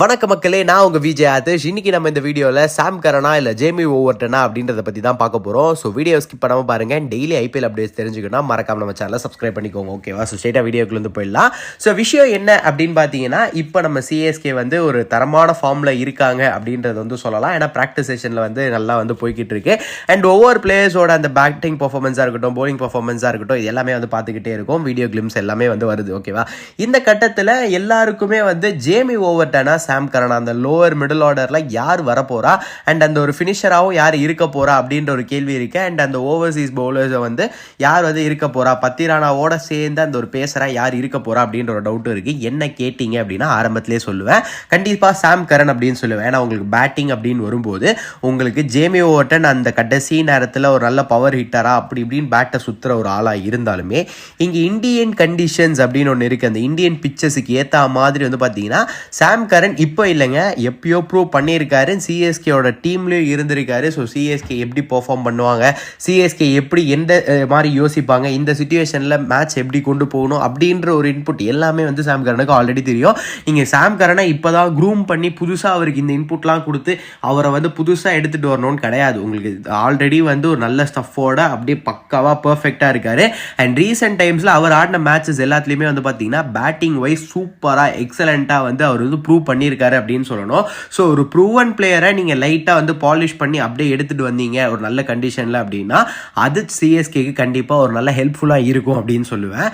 வணக்க மக்களே, நான் உங்கள் விஜய் ஆதிஷ். இன்னைக்கு நம்ம இந்த வீடியோவில் சாம் கரனா இல்லை ஜேமி ஓவர்டனா அப்படின்றத பற்றி தான் பார்க்க போகிறோம். ஸோ வீடியோ ஸ்கிப் பண்ணாமல் பாருங்கள். டெய்லி ஐபிஎல் அப்டேட்ஸ் தெரிஞ்சுக்கணும், மறக்காம நம்ம சேனலை சப்ஸ்கிரைப் பண்ணிக்கோங்க. ஓகேவா? ஸோ ஸ்ட்ரெயிட்டாக வீடியோக்குள்ளே போயிடலாம். ஸோ விஷயம் என்ன அப்படின்னு பார்த்தீங்கன்னா, இப்போ நம்ம சிஎஸ்கே வந்து ஒரு தரமான ஃபார்மில் இருக்காங்க அப்படின்றத வந்து சொல்லலாம். ஏன்னா ப்ராக்டிஸ் செஷனில் வந்து நல்லா வந்து போய்கிட்டு இருக்கு. அண்ட் ஒவ்வொரு பிளேயர்ஸோட அந்த பேட்டிங் பர்ஃபார்மன்ஸாக இருக்கட்டும், போலிங் பர்ஃபார்மன்ஸாக இருக்கட்டும், இது எல்லாமே வந்து பார்த்துக்கிட்டே இருக்கும். வீடியோ கிளிம்ஸ் எல்லாமே வந்து வருது. ஓகேவா? இந்த கட்டத்தில் எல்லாருக்குமே வந்து ஜேமி ஓவர்டனா, சாம் கரன், அந்த லோவர் மிடில் ஆர்டரில் யார் வரப்போறா அண்ட் அந்த ஒரு ஃபினிஷராகவும் யார் இருக்க போறா அப்படின்ற ஒரு கேள்வி இருக்கு. அண்ட் அந்த ஓவர்சீஸ் பவுலர்ஸை வந்து யார் வந்து இருக்க போறா, பத்திரானாவோட சேர்ந்து அந்த ஒரு பேசரா யார் இருக்க போறா அப்படின்ற ஒரு டவுட் இருக்கு. என்ன கேட்டீங்க அப்படின்னா, ஆரம்பத்திலே சொல்லுவேன், கண்டிப்பா சாம் கரன் அப்படின்னு சொல்லுவேன். ஏன்னா உங்களுக்கு பேட்டிங் அப்படின்னு வரும்போது உங்களுக்கு ஜேமி ஓவர்டன் அந்த கடைசி நேரத்தில் ஒரு நல்ல பவர் ஹிட்டரா அப்படி இப்படின்னு பேட்டை சுற்றுற ஒரு ஆளாக இருந்தாலுமே, இங்கே இந்தியன் கண்டிஷன்ஸ் அப்படின்னு ஒன்று இருக்குது. அந்த இந்தியன் பிச்சர்ஸுக்கு ஏற்ற மாதிரி வந்து பார்த்தீங்கன்னா சாம் கரன் இப்போ இல்லைங்க, எப்பயோ ப்ரூவ் பண்ணியிருக்காரு. சிஎஸ்கேயோட டீம்லேயும் இருந்திருக்காரு. ஸோ சிஎஸ்கே எப்படி பெர்ஃபார்ம் பண்ணுவாங்க, சிஎஸ்கே எப்படி எந்த மாதிரி யோசிப்பாங்க, இந்த சுச்சுவேஷனில் மேட்ச் எப்படி கொண்டு போகணும் அப்படின்ற ஒரு இன்புட் எல்லாமே வந்து சாம் கரனுக்கு ஆல்ரெடி தெரியும். நீங்கள் சாம் கரனை இப்போ தான் க்ரூம் பண்ணி புதுசாக அவருக்கு இந்த இன்புட்லாம் கொடுத்து அவரை வந்து புதுசாக எடுத்துகிட்டு வரணும்னு கிடையாது. உங்களுக்கு ஆல்ரெடி வந்து ஒரு நல்ல ஸ்டஃபோட அப்படியே பக்காவாக பர்ஃபெக்டாக இருக்காரு. அண்ட் ரீசெண்ட் டைம்ஸில் அவர் ஆடின மேட்சஸ் எல்லாத்துலேயுமே வந்து பார்த்தீங்கன்னா பேட்டிங் வைஸ் சூப்பராக எக்ஸலண்ட்டாக வந்து அவர் வந்து ப்ரூவ் பண்ணியிருக்காரு அப்படின்னு சொல்லணும். ஸோ ஒரு ப்ரூவன் பிளேயரை நீங்கள் லைட்டாக வந்து பாலிஷ் பண்ணி அப்படியே எடுத்துகிட்டு வந்தீங்க ஒரு நல்ல கண்டிஷனில் அப்படின்னா, அது சிஎஸ்கேக்கு கண்டிப்பாக ஒரு நல்ல ஹெல்ப்ஃபுல்லாக இருக்கும் அப்படின்னு சொல்லுவேன்.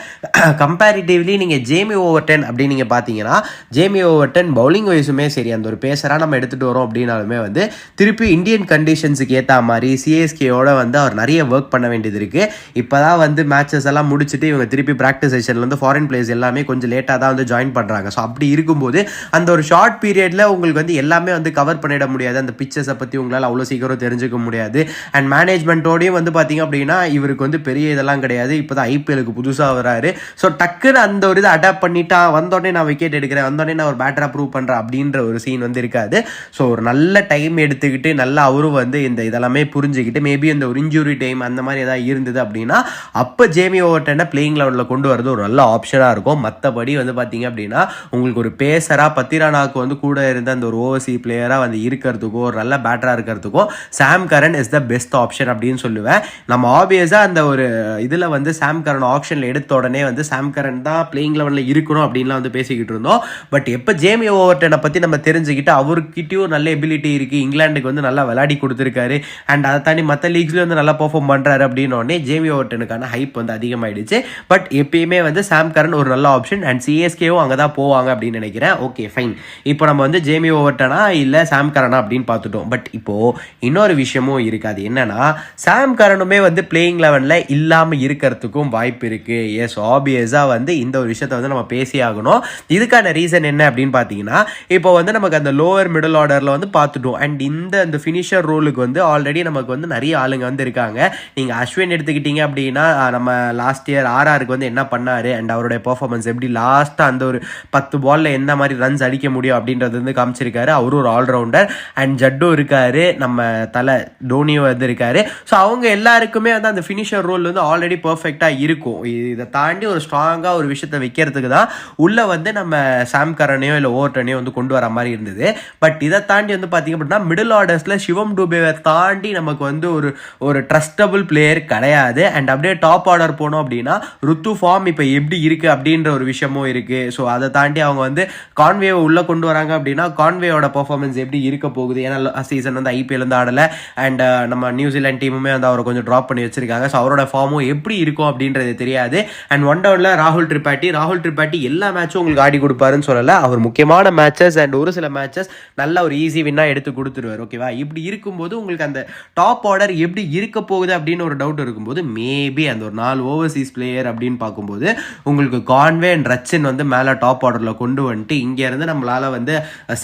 கம்பேரிட்டிவ்லி நீங்கள் ஜேமி ஓவர்டன் அப்படின்னு நீங்கள் பார்த்தீங்கன்னா, ஜேமி ஓவர்டன் பவுலிங் வைஸுமே சரி, அந்த ஒரு பேசராக நம்ம எடுத்துகிட்டு வரோம் அப்படின்னாலுமே வந்து திருப்பி இந்தியன் கண்டிஷன்ஸுக்கு ஏற்ற மாதிரி சிஎஸ்கேயோட வந்து அவர் நிறைய ஒர்க் பண்ண வேண்டியது இருக்குது. இப்போ தான் வந்து மேட்சஸ் எல்லாம் முடிச்சுட்டு இவங்க திருப்பி ப்ராக்டிஸ் செஷனில் வந்து ஃபாரின் பிளேயர்ஸ் எல்லாமே கொஞ்சம் லேட்டாக தான் வந்து ஜாயின் பண்ணுறாங்க. ஸோ அப்படி இருக்கும்போது அந்த ஒரு ஷார்ட் பீரியடில் உங்களுக்கு வந்து எல்லாமே வந்து கவர் பண்ணிட முடியாது. அந்த பிக்சர்ஸை பற்றி உங்களால் அவ்வளோ சீக்கிரம் தெரிஞ்சுக்க முடியாது. அண்ட் மேனேஜ்மெண்ட்டோடையும் வந்து பார்த்தீங்க அப்படின்னா இவருக்கு வந்து பெரிய இதெல்லாம் கிடையாது. இப்போ தான் ஐபிஎலுக்கு புதுசாக வராரு. ஸோ டக்குன்னு அந்த ஒரு இதை அடாப்ட் பண்ணிட்டா, வந்தோடனே நான் விக்கெட் எடுக்கிறேன், வந்தோடனே நான் ஒரு பேட்டராக ப்ரூவ் பண்ணுறேன் அப்படின்ற ஒரு சீன் வந்து இருக்காது. ஸோ ஒரு நல்ல டைம் எடுத்துக்கிட்டு நல்லா அவரும் வந்து இந்த இதெல்லாமே புரிஞ்சுக்கிட்டு, மேபி இந்த ஒரு இன்ஜுரி டைம் அந்த மாதிரி ஏதாவது இருந்தது அப்படின்னா அப்போ ஜேமி ஓவர்டனை பிளேயிங் லெவலில் கொண்டு வரது ஒரு நல்ல ஆப்ஷனாக இருக்கும். மற்றபடி வந்து பார்த்தீங்க அப்படின்னா உங்களுக்கு ஒரு பேசரா பத்திரானாக்கு வந்து கூட இருந்த அந்த ஒரு ஓவர்சி பிளேயராக வந்து இருக்கிறதுக்கோ ஒரு நல்ல பேட்டராக இருக்கிறதுக்கோ Sam Curran is the best option அப்படின்னு சொல்லுவேன். நம்ம ஆப்வியஸாக அந்த ஒரு இதில் வந்து சாம் கரன் ஆப்ஷனில் எடுத்த உடனே வந்து சாம் கரன் தான் பிளேயிங் லெவலில் இருக்கணும் அப்படின்லாம் வந்து பேசிக்கிட்டு இருந்தோம். பட் எப்போ ஜேமி ஓவர்டனை பற்றி நம்ம தெரிஞ்சுக்கிட்டு அவர்கிட்டயும் நல்ல எபிலிட்டி இருக்குது, இங்கிலாந்துக்கு வந்து நல்லா விளையாடி கொடுத்துருக்காரு, அண்ட் அதை தாண்டி மற்ற லீக்ஸ்லேயும் வந்து நல்லா பெர்ஃபார்ம் பண்ணுறாரு அப்படின்னோடனே ஜேமி ஓவர்டனுக்கான ஹைப் வந்து அதிகமாகிடுச்சு. பட் எப்பயுமே வந்து சாம் கரன் ஒரு நல்ல ஆப்ஷன். அண்ட் சிஎஸ்கேவும் அங்கே தான் போவாங்க அப்படின்னு நினைக்கிறேன். Okay fine. இப்போ நம்ம வந்து ஜேமி ஓவர்டனா இல்லை சாம் கரனா அப்படின்னு பார்த்துட்டோம். பட் இப்போது இன்னொரு விஷயமும் இருக்காது. என்னன்னா, சாம் கரனுமே வந்து பிளேயிங் லெவனில் இல்லாமல் இருக்கிறதுக்கும் வாய்ப்பு இருக்குது. எஸ், ஆப்வியஸாக வந்து இந்த ஒரு விஷயத்தை வந்து நம்ம பேசி ஆகணும். இதுக்கான ரீசன் என்ன அப்படின்னு பார்த்தீங்கன்னா, இப்போ வந்து நமக்கு அந்த லோவர் மிடில் ஆர்டரில் வந்து பார்த்துட்டோம். அண்ட் இந்த ஃபினிஷர் ரோலுக்கு வந்து ஆல்ரெடி நமக்கு வந்து நிறைய ஆளுங்க வந்து இருக்காங்க. நீங்கள் அஸ்வின் எடுத்துக்கிட்டீங்க அப்படின்னா, நம்ம லாஸ்ட் இயர் ஆர்ஆருக்கு வந்து என்ன பண்ணார் அண்ட் அவருடைய பெர்ஃபார்மன்ஸ் எப்படி லாஸ்ட்டாக அந்த ஒரு 10 பாலில் எந்த மாதிரி ரன்ஸ் அடிக்க முடியும் அப்படின்றது வந்து காமிச்சிருக்காரு. அவரும் ஒரு ஆல்ரவுண்டர். அண்ட் ஜட்டு இருக்காரு, நம்ம தலை டோனியும் வந்து இருக்காரு. ஸோ அவங்க எல்லாருக்குமே வந்து அந்த ஃபினிஷர் ரோல் வந்து ஆல்ரெடி பர்ஃபெக்டாக இருக்கும். இதை தாண்டி ஒரு ஸ்ட்ராங்காக ஒரு விஷயத்தை வைக்கிறதுக்கு தான் உள்ளே வந்து நம்ம சாம் கரனையோ இல்லை ஓவர்டனையோ வந்து கொண்டு வர மாதிரி இருந்தது. பட் இதை தாண்டி வந்து பார்த்தீங்க அப்படின்னா மிடில் ஆர்டர்ஸில் சிவம் டூபேவை தாண்டி நமக்கு வந்து ஒரு ட்ரஸ்டபிள் பிளேயர் கிடையாது. அண்ட் அப்படியே டாப் ஆர்டர் போனோம் அப்படின்னா ருத்து ஃபார்ம் இப்போ எப்படி இருக்குது அப்படின்ற ஒரு விஷயமும் இருக்குது. ஸோ அதை தாண்டி அவங்க வந்து கான்வேவை உள்ளே கொண்டு வராங்க அப்படின்னா கான்வேயோட பர்ஃபார்மன்ஸ் எப்படி இருக்க போகுது. ஏன்னா சீசன் வந்து ஐபிஎல் வந்து ஆடலை. அண்ட் நம்ம நியூசிலாந்து டீமுமே வந்து அவரை கொஞ்சம் ட்ராப் பண்ணி வச்சிருக்காங்க. ஸோ அவரோட ஃபார்மும் எப்படி இருக்கும் அப்படின்றது தெரியாது. அண்ட் ஒன் டவுனில் ராகுல் திரிபாட்டி எல்லா மேட்சும் உங்களுக்கு ஆடி கொடுப்பாருன்னு சொல்லலை. அவர் முக்கியமான மேட்சஸ் அண்ட் ஒரு சில மேட்சஸ் நல்ல ஒரு ஈஸி வின்னாக எடுத்து கொடுத்துருவார். ஓகேவா? இப்படி இருக்கும்போது உங்களுக்கு அந்த டாப் ஆர்டர் எப்படி இருக்க போகுது அப்படின்னு ஒரு டவுட் இருக்கும்போது மேபி அந்த ஒரு 4 ஓவர்சீஸ் பிளேயர் அப்படின்னு பார்க்கும்போது உங்களுக்கு கான்வே அண்ட் ரச்சின் வந்து மேலே டாப் ஆர்டரில் கொண்டு வந்துட்டு இங்கேருந்து நம்மளால் வந்து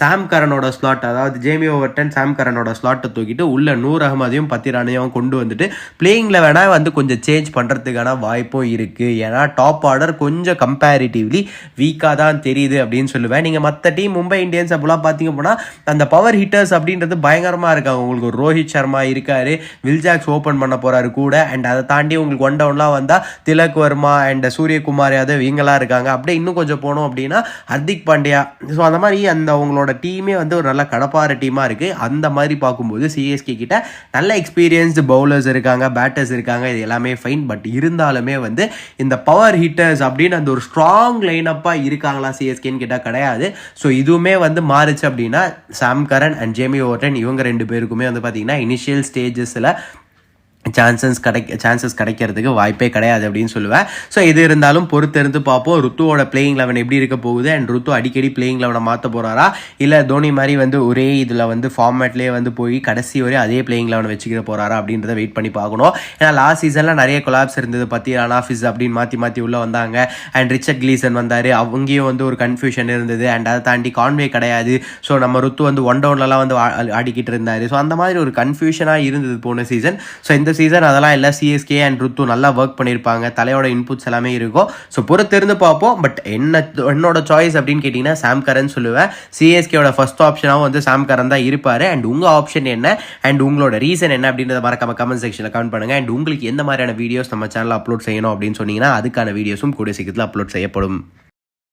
சாம் கரனோட ஸ்லாட், அதாவது ஜேமி ஓவர்டன் சாம் கரனோட ஸ்லாட்டை தூக்கிட்டு உள்ள நூர் அகமதையும் பத்திரானையும் கொண்டு வந்துட்டு பிளேயிங்கில் வேணால் வந்து கொஞ்சம் சேஞ்ச் பண்ணுறதுக்கான வாய்ப்பும் இருக்குது. ஏன்னா டாப் ஆர்டர் கொஞ்சம் கம்பேரிட்டிவ்லி வீக்காக தான் தெரியுது அப்படின்னு சொல்லுவேன். நீங்கள் மற்ற டீம் மும்பை இந்தியன்ஸ் அப்படிலாம் பார்த்தீங்க போனால் அந்த பவர் ஹிட்டர்ஸ் அப்படின்றது பயங்கரமாக இருக்காங்க. உங்களுக்கு ஒரு ரோஹித் சர்மா இருக்காரு, வில்ஜாக்ஸ் ஓப்பன் பண்ண போகிறாரு கூட. அண்ட் அதை தாண்டி உங்களுக்கு ஒன் டவுன்லாம் வந்தால் திலக் வர்மா அண்ட் சூரியகுமார் யாதவ் இவங்களாம் இருக்காங்க. அப்படியே இன்னும் கொஞ்சம் போனோம் அப்படின்னா ஹர்திக் பாண்டியா. ஸோ அந்த மாதிரி மாதிரி அந்த அவங்களோட டீமே வந்து ஒரு நல்ல கடப்பார டீமாக இருக்குது. அந்த மாதிரி பார்க்கும்போது சிஎஸ்கே கிட்ட நல்ல எக்ஸ்பீரியன்ஸ்டு பவுலர்ஸ் இருக்காங்க, பேட்டர்ஸ் இருக்காங்க, இது எல்லாமே ஃபைன். பட் இருந்தாலுமே வந்து இந்த பவர் ஹிட்டர்ஸ் அப்படின்னு அந்த ஒரு ஸ்ட்ராங் லைனப்பாக இருக்காங்களா சிஎஸ்கேன்னு கேட்டால் கிடையாது. ஸோ இதுவுமே வந்து மாறுச்சு அப்படின்னா சாம் கரன் அண்ட் ஜேமி ஓவர்டன் இவங்க 2 பேருக்குமே வந்து பார்த்தீங்கன்னா இனிஷியல் ஸ்டேஜஸில் சான்சஸ் கிடைக்கிறதுக்கு வாய்ப்பே கிடையாது அப்படின்னு சொல்லுவேன். ஸோ இது இருந்தாலும் பொறுத்திருந்து பார்ப்போம். ருத்துவோட பிளேயிங் 11 எப்படி இருக்க போகுது அண்ட் ருத்து அடிக்கடி பிளேயிங் 11 மாற்ற போகிறாரா, இல்லை தோனி மாதிரி வந்து ஒரே இதில் வந்து ஃபார்மேட்லேயே வந்து போய் கடைசி வரை அதே பிளேயிங் 11 வச்சுக்கிற போகிறாரா அப்படின்றத வெயிட் பண்ணி பார்க்கணும். ஏன்னா லாஸ்ட் சீசனில் நிறைய கொலாப்ஸ் இருந்தது. பற்றி அனாஃபிஸ் அப்படின்னு மாற்றி உள்ளே வந்தாங்க அண்ட் ரிச்சர்ட் கிளீசன் வந்தார், அவங்கேயும் வந்து ஒரு கன்ஃபியூஷன் இருந்தது. அண்ட் அதை தாண்டி கான்வே கிடையாது. ஸோ நம்ம ருத்து வந்து 1 டவுன்லலாம் வந்து ஆடிக்கிட்டு இருந்தார். ஸோ அந்த மாதிரி ஒரு கன்ஃபியூஷனாக இருந்தது போன சீசன். ஸோ இந்த சீசன் அதெல்லாம் இல்லை. சிஎஸ்கே அண்ட் ருத்து நல்லா ஒர்க் பண்ணியிருப்பாங்க, தலையோட இன்புட்ஸ் எல்லாமே இருக்கும். ஸோ பொறுத்திருந்து பார்ப்போம். பட் என்னோட சாய்ஸ் அப்படின்னு கேட்டிங்கன்னா சாம் கரன் சொல்லுவேன். சிஎஸ்கேயோட ஃபர்ஸ்ட் ஆப்ஷனாகவும் வந்து சாம் கரன் தான் இருப்பார். அண்ட் உங்கள் ஆப்ஷன் என்ன அண்ட் உங்களோட ரீசன் என்ன அப்படின்றத மறக்காம கமெண்ட் செக்ஷனில் கமெண்ட் பண்ணுங்கள். அண்ட் உங்களுக்கு எந்த மாதிரியான வீடியோஸ் நம்ம சேனலில் அப்லோட் செய்யணும் அப்படின்னு சொன்னீங்கன்னா அதுக்கான வீடியோஸும் கூட சீக்கிரத்தில் அப்லோட் செய்யப்படும்.